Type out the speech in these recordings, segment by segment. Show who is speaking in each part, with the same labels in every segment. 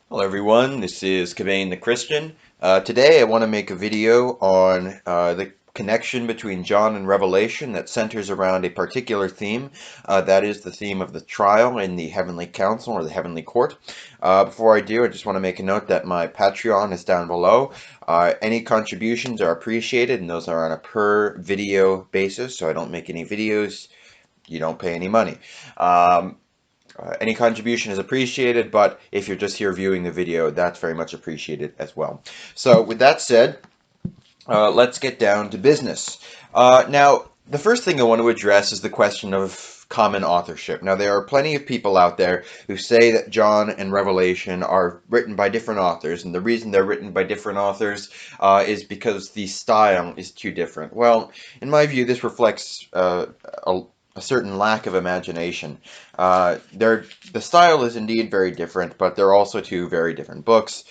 Speaker 1: Hello everyone, this is Cabane the Christian. Today I want to make a video on the connection between John and Revelation that centers around a particular theme. That is the theme of the trial in the Heavenly Council or the Heavenly Court. Before I do, I just want to make a note that my Patreon is down below. Any contributions are appreciated, and those are on a per video basis, so I don't make any videos, you don't pay any money. Any contribution is appreciated, but if you're just here viewing the video, that's very much appreciated as well. So with that said, let's get down to business. Now, the first thing I want to address is the question of common authorship. Now, there are plenty of people out there who say that John and Revelation are written by different authors, and the reason they're written by different authors is because the style is too different. Well, in my view, this reflects a certain lack of imagination. The style is indeed very different, but they're also two very different books.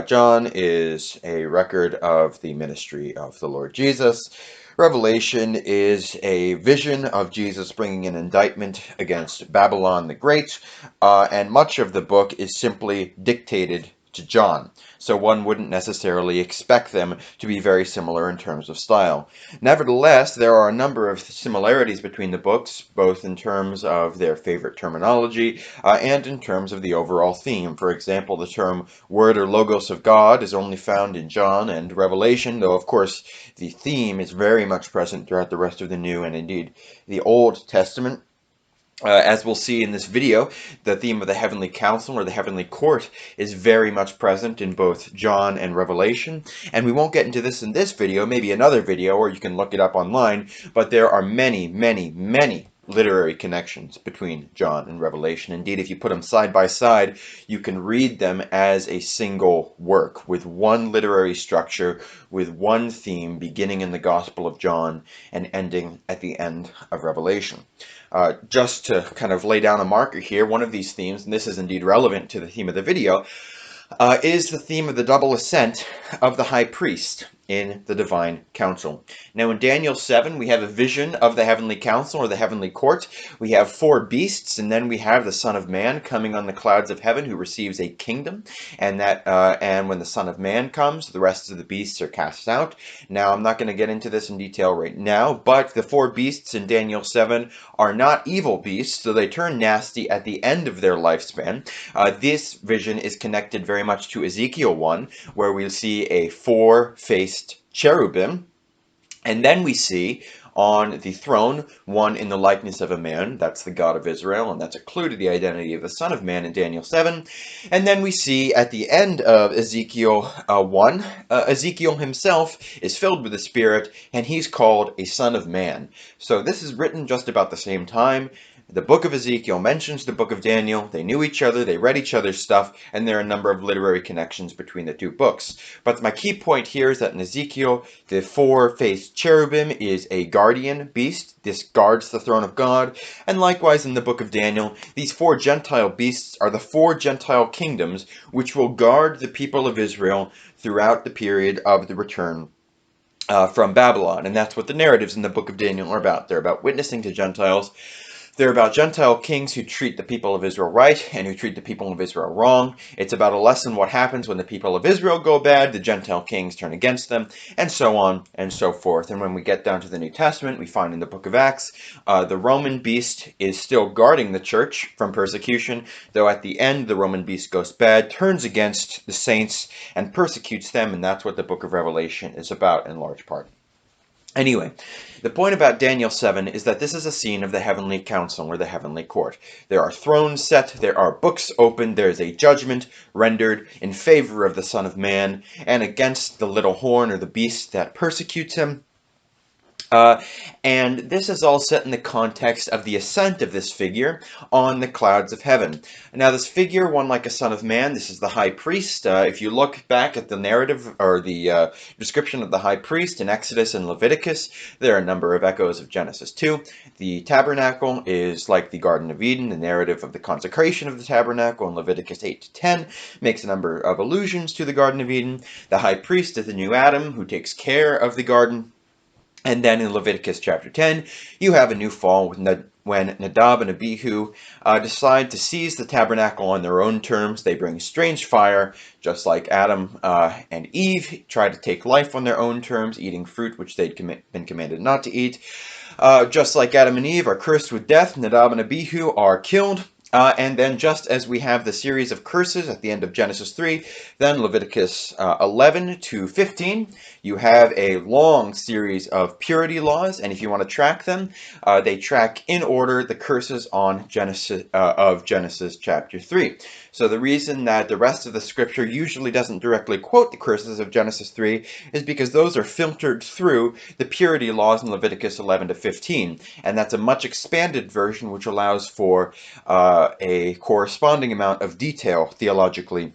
Speaker 1: John is a record of the ministry of the Lord Jesus. Revelation is a vision of Jesus bringing an indictment against Babylon the Great, and much of the book is simply dictated to John. So one wouldn't necessarily expect them to be very similar in terms of style. Nevertheless, there are a number of similarities between the books, both in terms of their favorite terminology and in terms of the overall theme. For example, the term word or logos of God is only found in John and Revelation, though of course the theme is very much present throughout the rest of the New and indeed the Old Testament. As we'll see in this video, the theme of the Heavenly Council or the Heavenly Court is very much present in both John and Revelation. And we won't get into this in this video, maybe another video, or you can look it up online, but there are many, many, many literary connections between John and Revelation. Indeed, if you put them side by side, you can read them as a single work with one literary structure, with one theme beginning in the Gospel of John and ending at the end of Revelation. Just to kind of lay down a marker here, one of these themes, and this is indeed relevant to the theme of the video, is the theme of the double ascent of the high priest in the divine council. Now in Daniel 7, we have a vision of the heavenly council or the heavenly court. We have four beasts, and then we have the Son of Man coming on the clouds of heaven who receives a kingdom. And when the Son of Man comes, the rest of the beasts are cast out. Now I'm not going to get into this in detail right now, but the four beasts in Daniel 7 are not evil beasts, so they turn nasty at the end of their lifespan. This vision is connected very much to Ezekiel 1, where we'll see a four-faced cherubim, and then we see on the throne one in the likeness of a man. That's the God of Israel, and that's a clue to the identity of the Son of Man in Daniel 7. And then we see at the end of Ezekiel 1, Ezekiel himself is filled with the Spirit, and he's called a Son of Man. So this is written just about the same time. The book of Ezekiel mentions the book of Daniel. They knew each other, they read each other's stuff, and there are a number of literary connections between the two books. But my key point here is that in Ezekiel, the four-faced cherubim is a guardian beast. This guards the throne of God. And likewise in the book of Daniel, these four Gentile beasts are the four Gentile kingdoms which will guard the people of Israel throughout the period of the return from Babylon. And that's what the narratives in the book of Daniel are about. They're about witnessing to Gentiles. They're about Gentile kings who treat the people of Israel right and who treat the people of Israel wrong. It's about a lesson what happens when the people of Israel go bad, the Gentile kings turn against them, and so on and so forth. And when we get down to the New Testament, we find in the book of Acts, the Roman beast is still guarding the church from persecution, though at the end the Roman beast goes bad, turns against the saints, and persecutes them, and that's what the book of Revelation is about in large part. Anyway, the point about Daniel 7 is that this is a scene of the heavenly council or the heavenly court. There are thrones set, there are books opened, there is a judgment rendered in favor of the Son of Man and against the little horn or the beast that persecutes him. And this is all set in the context of the ascent of this figure on the clouds of heaven. Now, this figure, one like a son of man, this is the high priest. If you look back at the narrative or the description of the high priest in Exodus and Leviticus, there are a number of echoes of Genesis 2. The tabernacle is like the Garden of Eden. The narrative of the consecration of the tabernacle in Leviticus 8 to 10 makes a number of allusions to the Garden of Eden. The high priest is the new Adam who takes care of the garden. And then in Leviticus chapter 10, you have a new fall when Nadab and Abihu decide to seize the tabernacle on their own terms. They bring strange fire, just like Adam and Eve tried to take life on their own terms, eating fruit which they'd been commanded not to eat. Just like Adam and Eve are cursed with death, Nadab and Abihu are killed. And then just as we have the series of curses at the end of Genesis 3, then Leviticus 11 to 15, you have a long series of purity laws, and if you want to track them, they track in order the curses on Genesis chapter 3. So the reason that the rest of the scripture usually doesn't directly quote the curses of Genesis 3 is because those are filtered through the purity laws in Leviticus 11 to 15, and that's a much expanded version which allows for a corresponding amount of detail theologically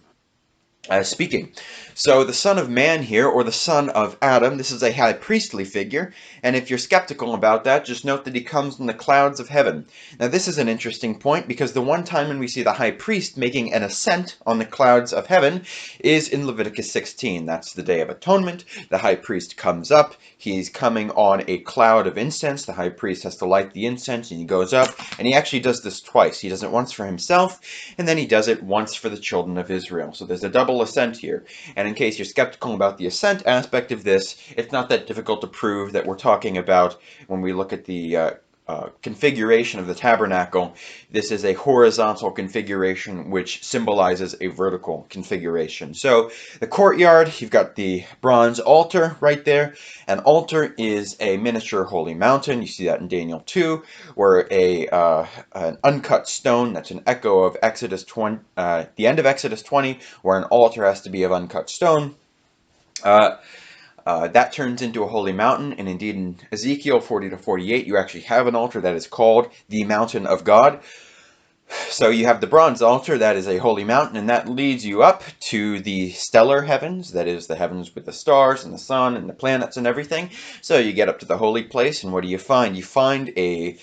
Speaker 1: speaking. So the Son of Man here, or the Son of Adam, this is a high priestly figure, and if you're skeptical about that, just note that he comes in the clouds of heaven. Now this is an interesting point, because the one time when we see the high priest making an ascent on the clouds of heaven is in Leviticus 16. That's the Day of Atonement. The high priest comes up, he's coming on a cloud of incense. The high priest has to light the incense, and he goes up, and he actually does this twice. He does it once for himself, and then he does it once for the children of Israel. So there's a double ascent here. And in case you're skeptical about the ascent aspect of this, it's not that difficult to prove that we're talking about, when we look at the configuration of the tabernacle, this is a horizontal configuration which symbolizes a vertical configuration. So the courtyard, you've got the bronze altar right there. An altar is a miniature holy mountain. You see that in Daniel 2, where an uncut stone, that's an echo of Exodus 20, the end of Exodus 20, where an altar has to be of uncut stone. That turns into a holy mountain, and indeed in Ezekiel 40 to 48, you actually have an altar that is called the Mountain of God. So you have the bronze altar, that is a holy mountain, and that leads you up to the stellar heavens, that is the heavens with the stars and the sun and the planets and everything. So you get up to the holy place, and what do you find? You find a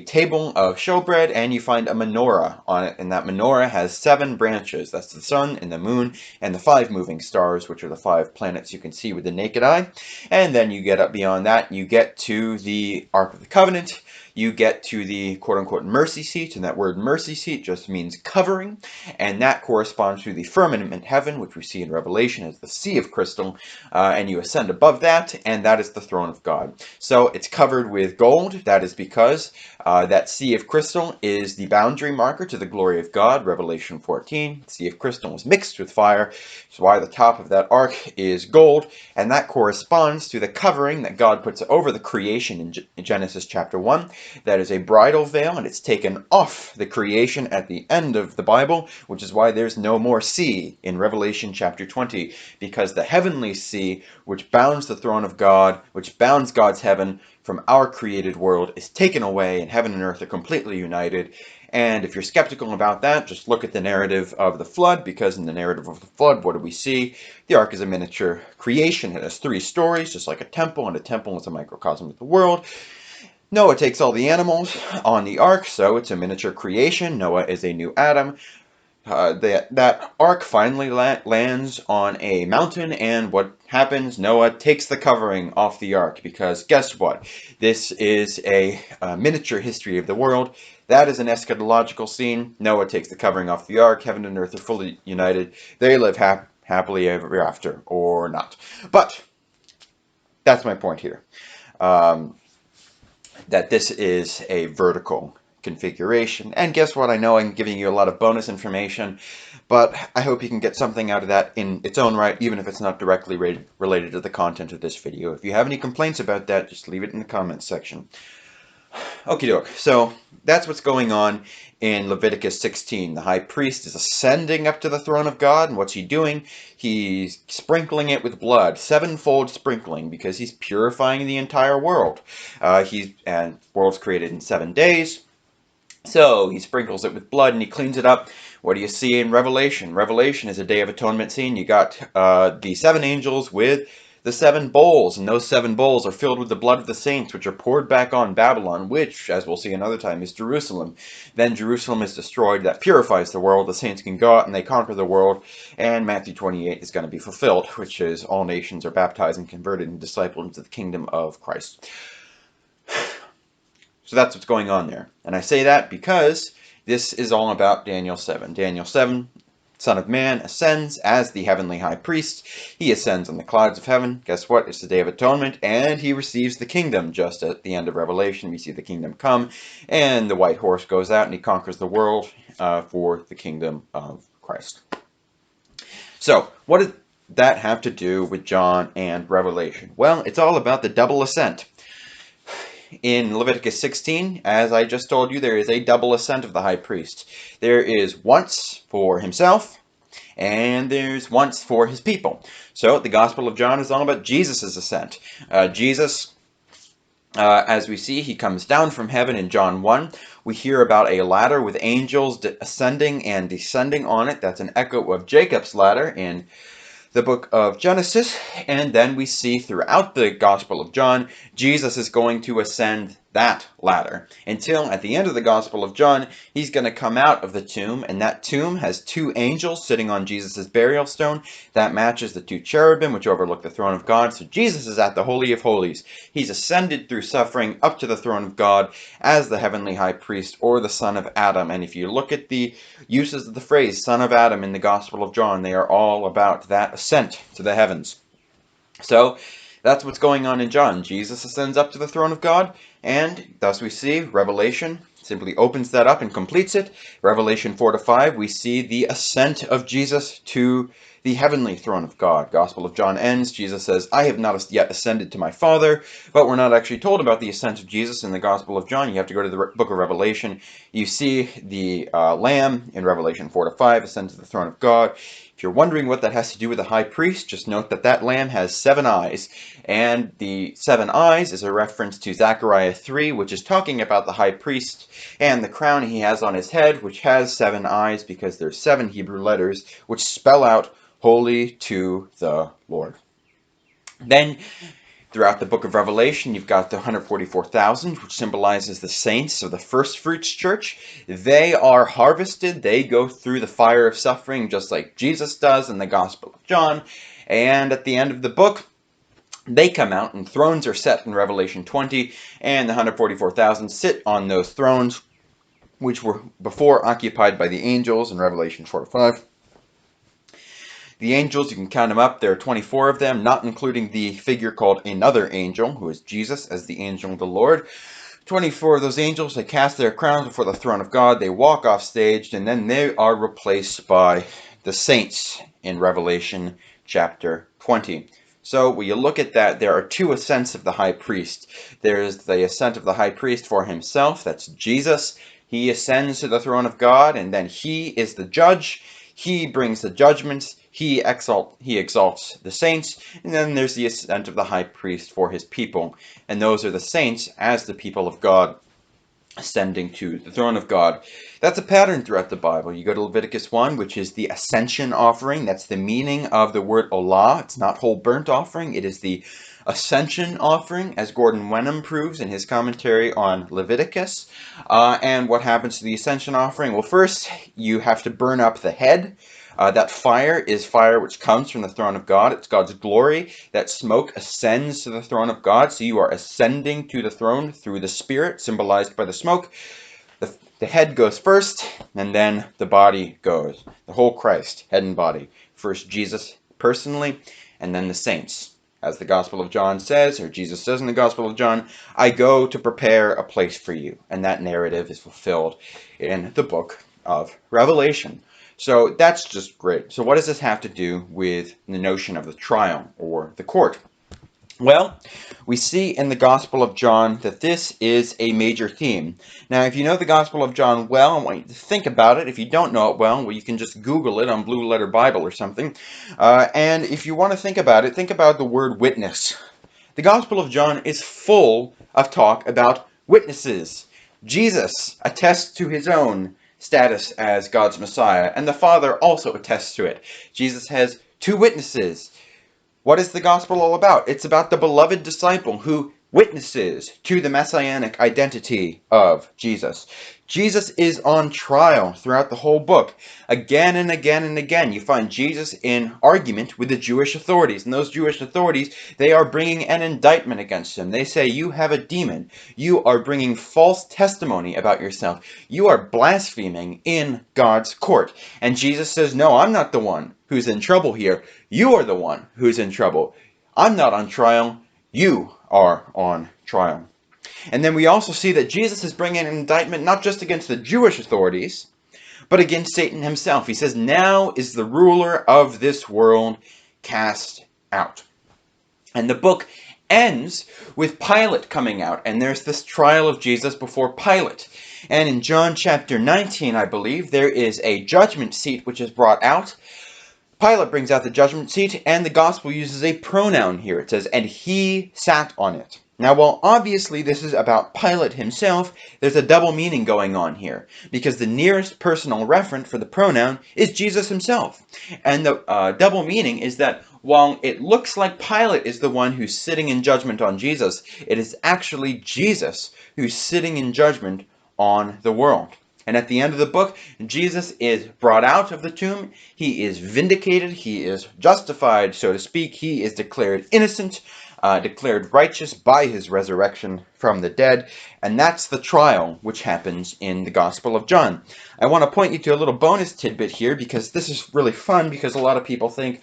Speaker 1: table of showbread, and you find a menorah on it, and that menorah has 7 branches. That's the sun and the moon and the 5 moving stars, which are the 5 planets you can see with the naked eye. And then you get up beyond that, you get to the Ark of the Covenant. You get to the quote-unquote mercy seat, and that word mercy seat just means covering, and that corresponds to the firmament heaven, which we see in Revelation as the sea of crystal, and you ascend above that, and that is the throne of God. So it's covered with gold. That is because that sea of crystal is the boundary marker to the glory of God, Revelation 14. The sea of crystal is mixed with fire, so why the top of that ark is gold, and that corresponds to the covering that God puts over the creation in Genesis chapter 1. That is a bridal veil, and it's taken off the creation at the end of the Bible, which is why there's no more sea in Revelation chapter 20, because the heavenly sea, which bounds the throne of God, which bounds God's heaven from our created world, is taken away, and heaven and earth are completely united. And if you're skeptical about that, just look at the narrative of the flood, because in the narrative of the flood, what do we see? The ark is a miniature creation. It has 3 stories, just like a temple, and a temple is a microcosm of the world. Noah takes all the animals on the ark, so it's a miniature creation. Noah is a new Adam. That ark finally lands on a mountain, and what happens? Noah takes the covering off the ark, because guess what? This is a miniature history of the world. That is an eschatological scene. Noah takes the covering off the ark. Heaven and earth are fully united. They live happily ever after, or not. But that's my point here. That this is a vertical configuration. And guess what? I know I'm giving you a lot of bonus information, but I hope you can get something out of that in its own right, even if it's not directly related to the content of this video. If you have any complaints about that, just leave it in the comments section. Okie doke. So that's what's going on in Leviticus 16. The high priest is ascending up to the throne of God, and what's he doing? He's sprinkling it with blood, 7-fold sprinkling, because he's purifying the entire world. And world's created in 7 days, so he sprinkles it with blood and he cleans it up. What do you see in Revelation? Revelation is a Day of Atonement scene. You got the 7 angels with the 7 bowls, and those 7 bowls are filled with the blood of the saints, which are poured back on Babylon, which, as we'll see another time, is Jerusalem. Then Jerusalem is destroyed. That purifies the world. The saints can go out and they conquer the world, and Matthew 28 is going to be fulfilled, which is all nations are baptized and converted and discipled into the kingdom of Christ. So that's what's going on there. And I say that because this is all about Daniel 7. Daniel 7, Son of Man ascends as the heavenly high priest. He ascends on the clouds of heaven. Guess what? It's the Day of Atonement, and he receives the kingdom. Just at the end of Revelation, we see the kingdom come, and the white horse goes out, and he conquers the world for the kingdom of Christ. So, what did that have to do with John and Revelation? Well, it's all about the double ascent. In Leviticus 16, as I just told you, there is a double ascent of the high priest. There is once for himself, and there's once for his people. So the Gospel of John is all about Jesus' ascent. Jesus, as we see, he comes down from heaven in John 1. We hear about a ladder with angels ascending and descending on it. That's an echo of Jacob's ladder in the book of Genesis, and then we see throughout the Gospel of John, Jesus is going to ascend that ladder until at the end of the Gospel of John, he's going to come out of the tomb, and that tomb has 2 angels sitting on Jesus' burial stone. That matches the 2 cherubim which overlook the throne of God. So Jesus is at the Holy of Holies. He's ascended through suffering up to the throne of God as the heavenly high priest, or the son of Adam. And if you look at the uses of the phrase son of Adam in the Gospel of John, they are all about that ascent to the heavens. So that's what's going on in John. Jesus ascends up to the throne of God, and thus we see Revelation simply opens that up and completes it. Revelation 4-5, we see the ascent of Jesus to the heavenly throne of God. Gospel of John ends, Jesus says, I have not yet ascended to my Father, but we're not actually told about the ascent of Jesus in the Gospel of John. You have to go to the book of Revelation. You see the Lamb in Revelation 4-5 ascend to the throne of God. If you're wondering what that has to do with the high priest, just note that that lamb has 7 eyes, and the 7 eyes is a reference to Zechariah 3, which is talking about the high priest and the crown he has on his head, which has 7 eyes because there's 7 Hebrew letters which spell out Holy to the Lord. Then throughout the book of Revelation, you've got the 144,000, which symbolizes the saints of the first fruits church. They are harvested. They go through the fire of suffering just like Jesus does in the Gospel of John. And at the end of the book, they come out and thrones are set in Revelation 20, and the 144,000 sit on those thrones, which were before occupied by the angels in Revelation 4-5. The angels, you can count them up, there are 24 of them, not including the figure called another angel, who is Jesus as the angel of the Lord. 24 of those angels, they cast their crowns before the throne of God, they walk off stage, and then they are replaced by the saints in Revelation chapter 20. So when you look at that, there are 2 ascents of the high priest. There's the ascent of the high priest for himself, that's Jesus. He ascends to the throne of God, and then he is the judge. He brings the judgments. He exalts the saints, and then there's the ascent of the high priest for his people. And those are the saints as the people of God ascending to the throne of God. That's a pattern throughout the Bible. You go to Leviticus 1, which is the ascension offering. That's the meaning of the word olah. It's not whole burnt offering. It is the ascension offering, as Gordon Wenham proves in his commentary on Leviticus. And what happens to the ascension offering? Well, first, you have to burn up the head. That fire is fire which comes from the throne of God. It's God's glory. That smoke ascends to the throne of God. So you are ascending to the throne through the Spirit, symbolized by the smoke. The head goes first, and then the body goes. The whole Christ, head and body. First Jesus personally, and then the saints. As the Gospel of John says, or Jesus says in the Gospel of John, I go to prepare a place for you. And that narrative is fulfilled in the book of Revelation. So that's just great. So what does this have to do with the notion of the trial or the court? Well, we see in the Gospel of John that this is a major theme. Now, if you know the Gospel of John well, I want you to think about it. If you don't know it well, you can just Google it on Blue Letter Bible or something. And if you want to think about the word witness. The Gospel of John is full of talk about witnesses. Jesus attests to his own status as God's Messiah, and the Father also attests to it. Jesus has 2 witnesses. What is the gospel all about? It's about the beloved disciple who witnesses to the messianic identity of Jesus. Jesus is on trial throughout the whole book. Again and again and again, you find Jesus in argument with the Jewish authorities. And those Jewish authorities, they are bringing an indictment against him. They say, you have a demon. You are bringing false testimony about yourself. You are blaspheming in God's court. And Jesus says, no, I'm not the one who's in trouble here. You are the one who's in trouble. I'm not on trial. You are on trial. And then we also see that Jesus is bringing an indictment not just against the Jewish authorities, but against Satan himself. He says, now is the ruler of this world cast out. And the book ends with Pilate coming out, and there's this trial of Jesus before Pilate. And in John chapter 19, I believe, there is a judgment seat which is brought out. Pilate brings out the judgment seat, and the gospel uses a pronoun here. It says, and he sat on it. Now, while obviously this is about Pilate himself, there's a double meaning going on here, because the nearest personal referent for the pronoun is Jesus himself. And the double meaning is that while it looks like Pilate is the one who's sitting in judgment on Jesus, it is actually Jesus who's sitting in judgment on the world. And at the end of the book, Jesus is brought out of the tomb. He is vindicated. He is justified, so to speak. He is declared innocent, declared righteous by his resurrection from the dead. And that's the trial which happens in the Gospel of John. I want to point you to a little bonus tidbit here, because this is really fun, because a lot of people think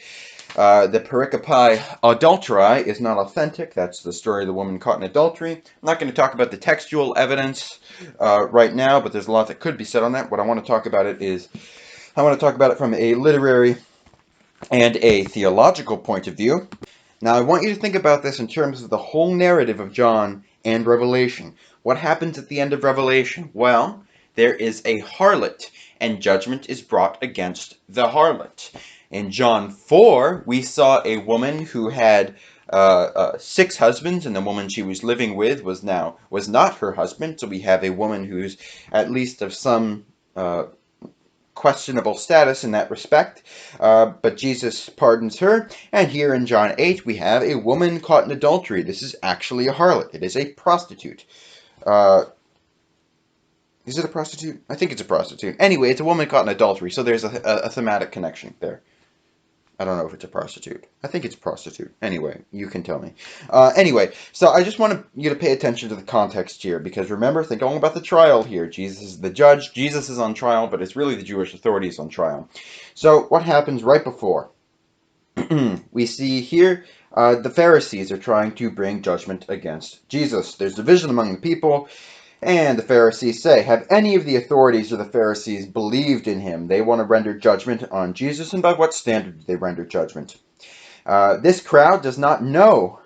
Speaker 1: the pericope adulterae is not authentic. That's the story of the woman caught in adultery. I'm not going to talk about the textual evidence right now, but there's a lot that could be said on that. What I want to talk about I want to talk about it from a literary and a theological point of view. Now, I want you to think about this in terms of the whole narrative of John and Revelation. What happens at the end of Revelation? Well, there is a harlot, and judgment is brought against the harlot. In John 4, we saw a woman who had 6 husbands, and the woman she was living with was not her husband. So we have a woman who's at least of some questionable status in that respect, but Jesus pardons her. And here in John 8, we have a woman caught in adultery. This is actually a harlot. It is a prostitute. Is it a prostitute? I think it's a prostitute. Anyway, it's a woman caught in adultery, so there's a thematic connection there. I don't know if it's a prostitute. I think it's a prostitute. Anyway, you can tell me. Anyway, so I just want you to pay attention to the context here, because remember, think all about the trial here. Jesus is the judge. Jesus is on trial, but it's really the Jewish authorities on trial. So what happens right before? We see here the Pharisees are trying to bring judgment against Jesus. There's division among the people. And the Pharisees say, have any of the authorities of the Pharisees believed in him? They want to render judgment on Jesus, and by what standard do they render judgment? This crowd does not know,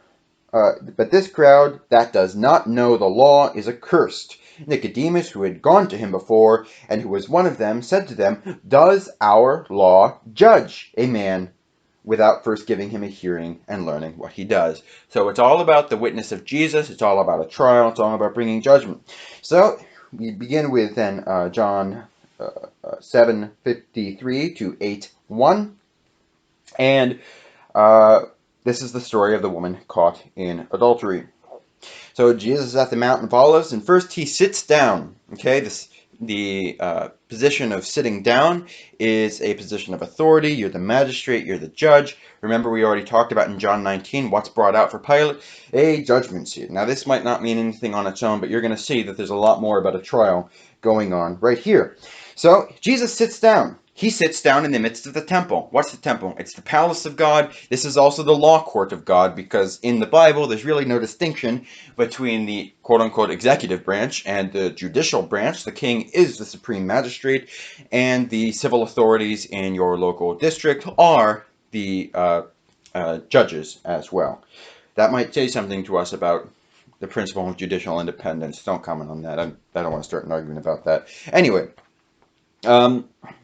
Speaker 1: but this crowd that does not know the law is accursed. Nicodemus, who had gone to him before, and who was one of them, said to them, does our law judge a man without first giving him a hearing and learning what he does? So it's all about the witness of Jesus. It's all about a trial. It's all about bringing judgment. So we begin with then John 7:53 to 8:1. And this is the story of the woman caught in adultery. So Jesus is at the Mount of Olives, and first he sits down. Okay, the position of sitting down is a position of authority. You're the magistrate, you're the judge. Remember, we already talked about in John 19 what's brought out for Pilate? A judgment seat. Now, this might not mean anything on its own, but you're going to see that there's a lot more about a trial going on right here. So, Jesus sits down. He sits down in the midst of the temple. What's the temple? It's the palace of God. This is also the law court of God, because in the Bible, there's really no distinction between the quote-unquote executive branch and the judicial branch. The king is the supreme magistrate, and the civil authorities in your local district are the judges as well. That might say something to us about the principle of judicial independence. Don't comment on that. I don't want to start an argument about that. Anyway.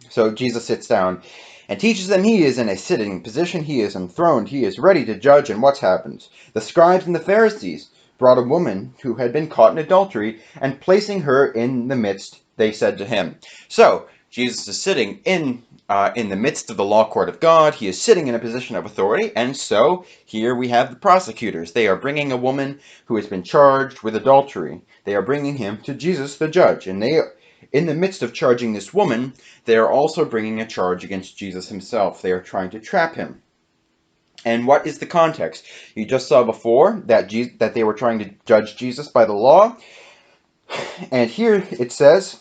Speaker 1: So Jesus sits down and teaches them. He is in a sitting position. He is enthroned. He is ready to judge. And what happens? The scribes and the Pharisees brought a woman who had been caught in adultery, and placing her in the midst, they said to him. So Jesus is sitting in the midst of the law court of God. He is sitting in a position of authority, and so here we have the prosecutors. They are bringing a woman who has been charged with adultery. They are bringing him to Jesus, the judge, and they, in the midst of charging this woman, they are also bringing a charge against Jesus himself. They are trying to trap him. And what is the context? You just saw before that they were trying to judge Jesus by the law, and here it says,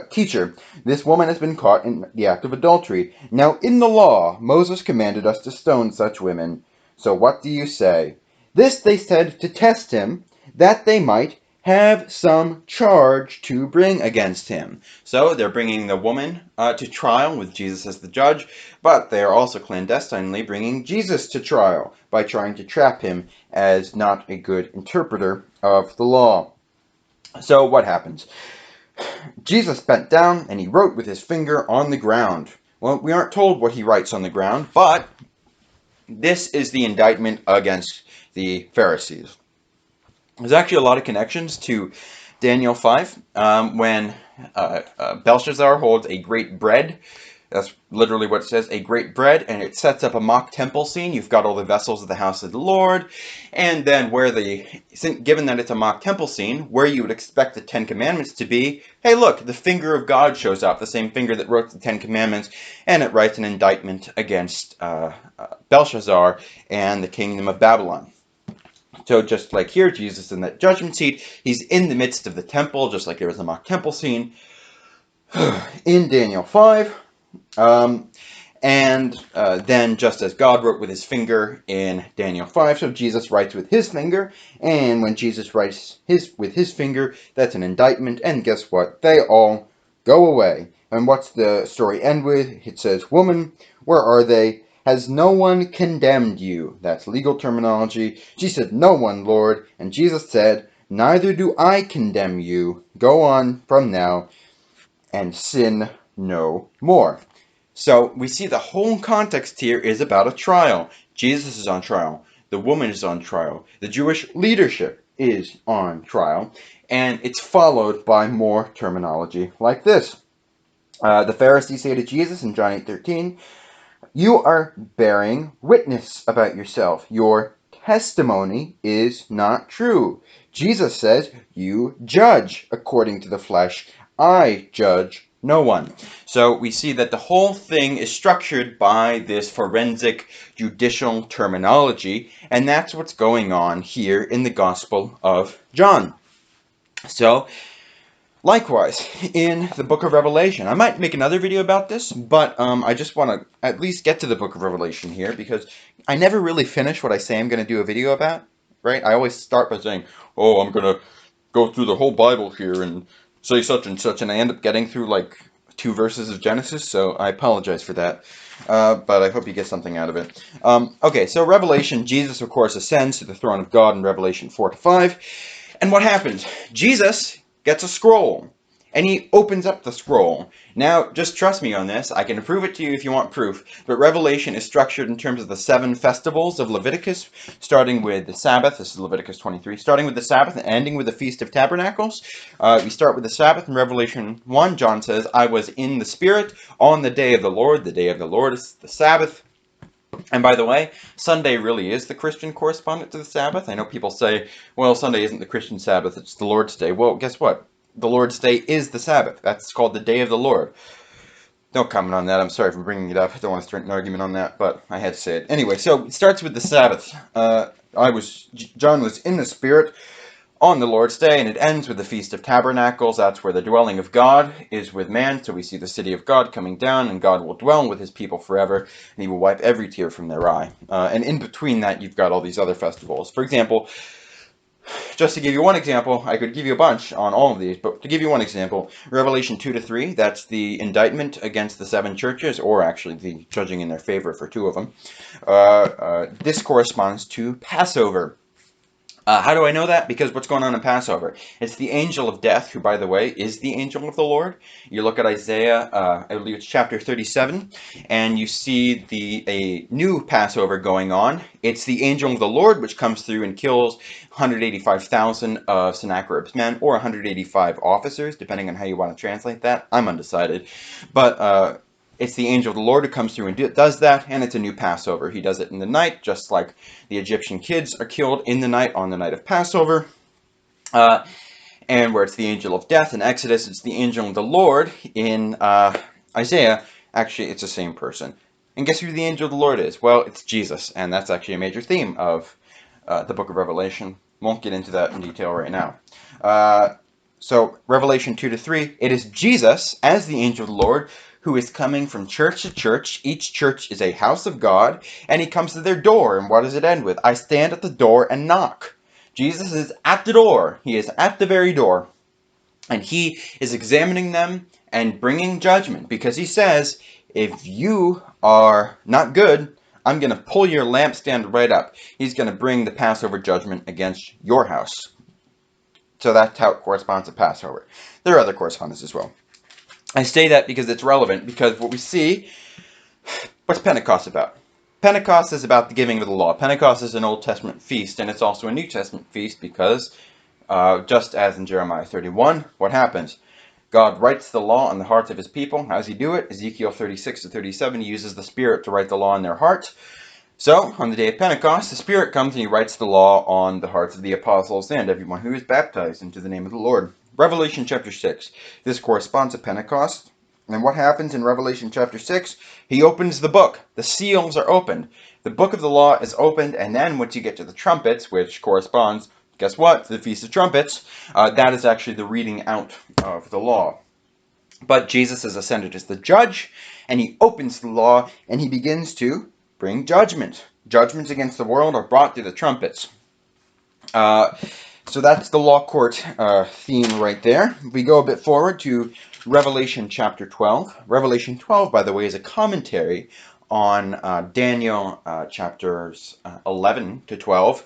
Speaker 1: Teacher, this woman has been caught in the act of adultery. Now in the law, Moses commanded us to stone such women. So what do you say? This they said to test him, that they might have some charge to bring against him. So they're bringing the woman to trial with Jesus as the judge, but they are also clandestinely bringing Jesus to trial by trying to trap him as not a good interpreter of the law. So what happens? Jesus bent down and he wrote with his finger on the ground. Well, we aren't told what he writes on the ground, but this is the indictment against the Pharisees. There's actually a lot of connections to Daniel 5 when Belshazzar holds a great bread. That's literally what it says, a great bread, and it sets up a mock temple scene. You've got all the vessels of the house of the Lord, and then given that it's a mock temple scene, where you would expect the Ten Commandments to be, hey look, the finger of God shows up, the same finger that wrote the Ten Commandments, and it writes an indictment against Belshazzar and the kingdom of Babylon. So just like here, Jesus in that judgment seat, he's in the midst of the temple, just like there was a mock temple scene in Daniel 5. Then just as God wrote with his finger in Daniel 5, so Jesus writes with his finger, and when Jesus writes with his finger, that's an indictment, and guess what? They all go away. And what's the story end with? It says, Woman, where are they? Has no one condemned you? That's legal terminology. She said, No one, Lord. And Jesus said, Neither do I condemn you. Go on from now and sin no more. So we see the whole context here is about a trial. Jesus is on trial. The woman is on trial. The Jewish leadership is on trial. And it's followed by more terminology like this. The Pharisees say to Jesus in John 8:13, You are bearing witness about yourself. Your testimony is not true. Jesus says, You judge according to the flesh. I judge no one. So we see that the whole thing is structured by this forensic judicial terminology, and that's what's going on here in the Gospel of John. So, likewise, in the book of Revelation, I might make another video about this, but I just want to at least get to the book of Revelation here, because I never really finish what I say I'm going to do a video about, right? I always start by saying, oh, I'm going to go through the whole Bible here and say such and such, and I end up getting through like 2 verses of Genesis, so I apologize for that, but I hope you get something out of it. Okay, so Revelation, Jesus, of course, ascends to the throne of God in Revelation 4-5, and what happens? Jesus gets a scroll, and he opens up the scroll. Now, just trust me on this. I can prove it to you if you want proof, but Revelation is structured in terms of the 7 festivals of Leviticus, starting with the Sabbath. This is Leviticus 23. Starting with the Sabbath and ending with the Feast of Tabernacles. We start with the Sabbath in Revelation 1. John says, I was in the Spirit on the day of the Lord. The day of the Lord is the Sabbath. And by the way, Sunday really is the Christian correspondent to the Sabbath. I know people say, well, Sunday isn't the Christian Sabbath, it's the Lord's Day. Well, guess what? The Lord's Day is the Sabbath. That's called the Day of the Lord. Don't comment on that. I'm sorry for bringing it up. I don't want to start an argument on that, but I had to say it. Anyway, so it starts with the Sabbath. John was in the Spirit on the Lord's Day, and it ends with the Feast of Tabernacles. That's where the dwelling of God is with man. So we see the city of God coming down, and God will dwell with his people forever, and he will wipe every tear from their eye. And in between that, you've got all these other festivals. For example, just to give you one example, I could give you a bunch on all of these, but to give you one example, Revelation 2-3, that's the indictment against the 7 churches, or actually the judging in their favor for 2 of them. This corresponds to Passover. How do I know that? Because what's going on in Passover? It's the angel of death, who, by the way, is the angel of the Lord. You look at Isaiah, I believe it's chapter 37, and you see a new Passover going on. It's the angel of the Lord, which comes through and kills 185,000 of Sennacherib's men, or 185 officers, depending on how you want to translate that. I'm undecided. But it's the angel of the Lord who comes through and does that, and it's a new Passover. He does it in the night, just like the Egyptian kids are killed in the night on the night of Passover. And where it's the angel of death in Exodus, it's the angel of the Lord in Isaiah. Actually, it's the same person. And guess who the angel of the Lord is? Well, it's Jesus, and that's actually a major theme of the book of Revelation. Won't get into that in detail right now. So Revelation 2 to 3, it is Jesus as the angel of the Lord who is coming from church to church. Each church is a house of God, and he comes to their door. And what does it end with? I stand at the door and knock. Jesus is at the door. He is at the very door. And he is examining them and bringing judgment, because he says, if you are not good, I'm going to pull your lampstand right up. He's going to bring the Passover judgment against your house. So that's how it corresponds to Passover. There are other correspondence as well. I say that because it's relevant, because what we see, what's Pentecost about? Pentecost is about the giving of the law. Pentecost is an Old Testament feast, and it's also a New Testament feast because, just as in Jeremiah 31, what happens? God writes the law on the hearts of his people. How does he do it? Ezekiel 36 to 37, he uses the Spirit to write the law in their hearts. So, on the day of Pentecost, the Spirit comes and he writes the law on the hearts of the apostles and everyone who is baptized into the name of the Lord. Revelation chapter 6. This corresponds to Pentecost. And what happens in Revelation chapter 6? He opens the book. The seals are opened. The book of the law is opened, and then once you get to the trumpets, which corresponds, guess what, to the Feast of Trumpets, that is actually the reading out of the law. But Jesus is ascended as the judge, and he opens the law, and he begins to bring judgment. Judgments against the world are brought through the trumpets. So that's the law court theme right there. We go a bit forward to Revelation chapter 12. Revelation 12, by the way, is a commentary on Daniel chapters 11 to 12.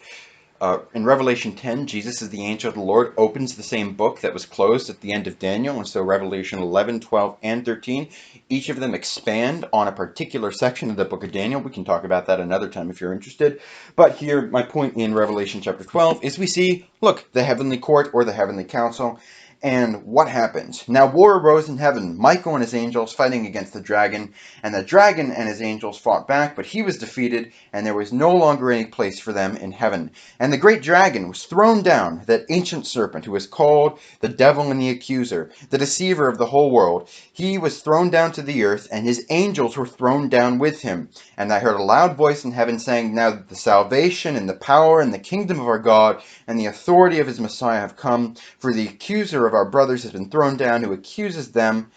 Speaker 1: In Revelation 10, Jesus is the angel of the Lord, opens the same book that was closed at the end of Daniel. And so Revelation 11, 12, and 13, each of them expand on a particular section of the book of Daniel. We can talk about that another time if you're interested. But here, my point in Revelation chapter 12 is we see, look, the heavenly court or the heavenly council. And what happens? Now war arose in heaven, Michael and his angels fighting against the dragon, and the dragon and his angels fought back, but he was defeated, and there was no longer any place for them in heaven. And the great dragon was thrown down, that ancient serpent who is called the devil and the accuser, the deceiver of the whole world. He was thrown down to the earth, and his angels were thrown down with him. And I heard a loud voice in heaven saying, now that the salvation and the power and the kingdom of our God and the authority of his Messiah have come, for the accuser of our brothers has been thrown down, who accuses them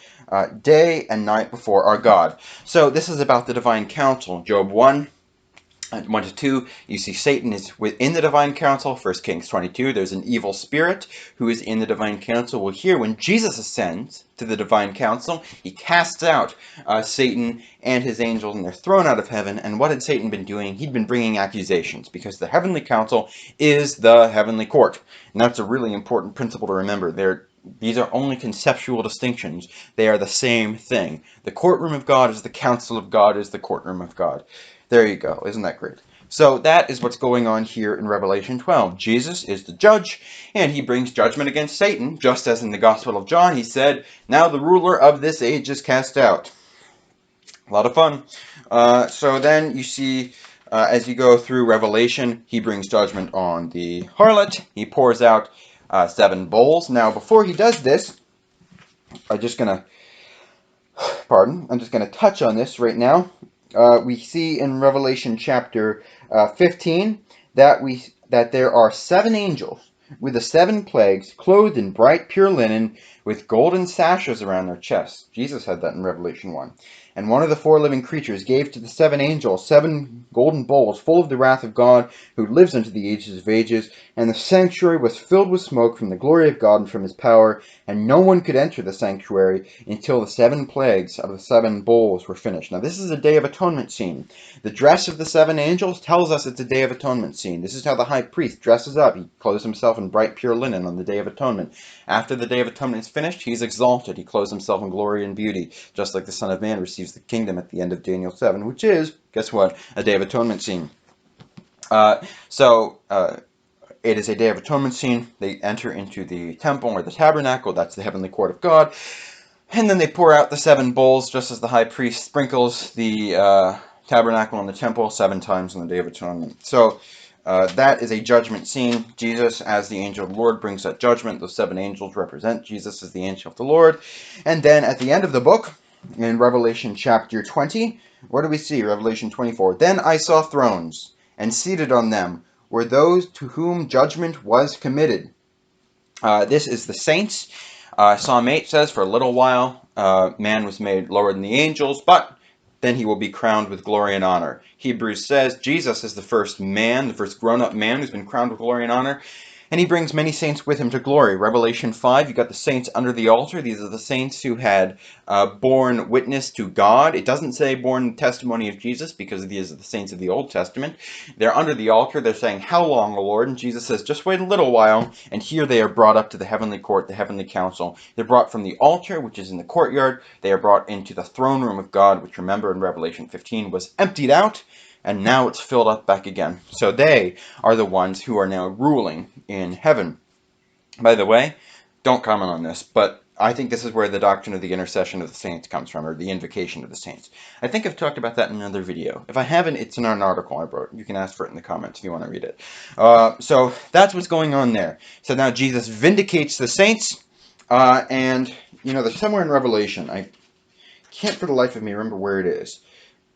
Speaker 1: day and night before our God. So this is about the divine council. Job 1. 1 to 2, you see Satan is within the divine council. 1 Kings 22, there's an evil spirit who is in the divine council. Well, here, when Jesus ascends to the divine council, he casts out Satan and his angels, and they're thrown out of heaven. And what had Satan been doing? He'd been bringing accusations, because the heavenly council is the heavenly court. And that's a really important principle to remember. These are only conceptual distinctions. They are the same thing. The courtroom of God is the council of God is the courtroom of God. There you go. Isn't that great? So that is what's going on here in Revelation 12. Jesus is the judge, and he brings judgment against Satan, just as in the Gospel of John he said, now the ruler of this age is cast out. A lot of fun. So then you see, as you go through Revelation, he brings judgment on the harlot. He pours out 7 bowls. Now, before he does this, I'm just going to touch on this right now. We see in Revelation chapter 15 that there are 7 angels with the 7 plagues, clothed in bright pure linen, with golden sashes around their chests. Jesus had that in Revelation 1. And one of the 4 living creatures gave to the 7 angels 7
Speaker 2: golden bowls full of the wrath of God, who lives unto the ages of ages. And the sanctuary was filled with smoke from the glory of God and from his power, and no one could enter the sanctuary until the 7 plagues of the 7 bowls were finished. Now this is a Day of Atonement scene. The dress of the 7 angels tells us it's a Day of Atonement scene. This is how the high priest dresses up. He clothes himself in bright pure linen on the Day of Atonement. After the Day of Atonement is finished, he's exalted. He clothes himself in glory and beauty, just like the Son of Man receives the kingdom at the end of Daniel 7, which is, guess what, a Day of Atonement scene. It is a Day of Atonement scene. They enter into the temple or the tabernacle. That's the heavenly court of God. And then they pour out the 7 bowls, just as the high priest sprinkles the tabernacle and the temple 7 times on the Day of Atonement. So that is a judgment scene. Jesus, as the angel of the Lord, brings that judgment. Those 7 angels represent Jesus as the angel of the Lord. And then at the end of the book, in Revelation chapter 20, what do we see? Revelation 24. Then I saw thrones, and seated on them were those to whom judgment was committed. This is the saints. Psalm 8 says, for a little while man was made lower than the angels, but then he will be crowned with glory and honor. Hebrews says Jesus is the first man, the first grown-up man who's been crowned with glory and honor. And he brings many saints with him to glory. Revelation 5, you got the saints under the altar. These are the saints who had borne witness to God. It doesn't say borne testimony of Jesus, because these are the saints of the Old Testament. They're under the altar. They're saying, how long, O Lord? And Jesus says, just wait a little while. And here they are brought up to the heavenly court, the heavenly council. They're brought from the altar, which is in the courtyard. They are brought into the throne room of God, which, remember, in Revelation 15 was emptied out. And now it's filled up back again. So they are the ones who are now ruling in heaven. By the way, don't comment on this, but I think this is where the doctrine of the intercession of the saints comes from, or the invocation of the saints. I think I've talked about that in another video. If I haven't, it's in an article I wrote. You can ask for it in the comments if you want to read it. So that's what's going on there. So now Jesus vindicates the saints, and, you know, there's somewhere in Revelation, I can't for the life of me remember where it is,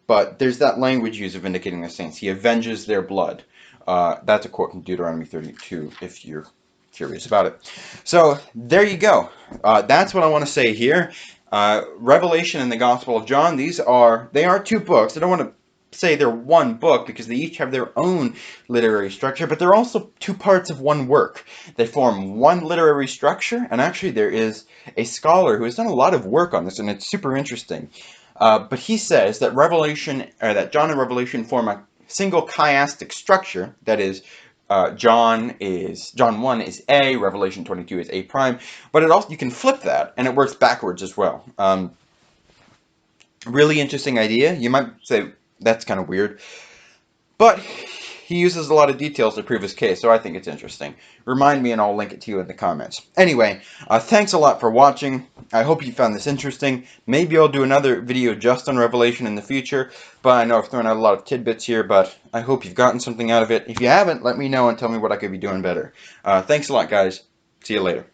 Speaker 2: but there's that language used of vindicating the saints. He avenges their blood. That's a quote from Deuteronomy 32, if you're curious about it. So there you go. That's what I want to say here. Revelation and the Gospel of John, they are 2 books. I don't want to say they're 1 book because they each have their own literary structure, but they're also 2 parts of 1 work. They form 1 literary structure, and actually there is a scholar who has done a lot of work on this, and it's super interesting. But he says that John and Revelation form a single chiastic structure. That is, John 1 is A, Revelation 22 is A prime. But it also, you can flip that, and it works backwards as well. Really interesting idea. You might say that's kind of weird, but he uses a lot of details to prove his case, so I think it's interesting. Remind me and I'll link it to you in the comments. Anyway, thanks a lot for watching. I hope you found this interesting. Maybe I'll do another video just on Revelation in the future, but I know I've thrown out a lot of tidbits here, but I hope you've gotten something out of it. If you haven't, let me know and tell me what I could be doing better. Thanks a lot, guys. See you later.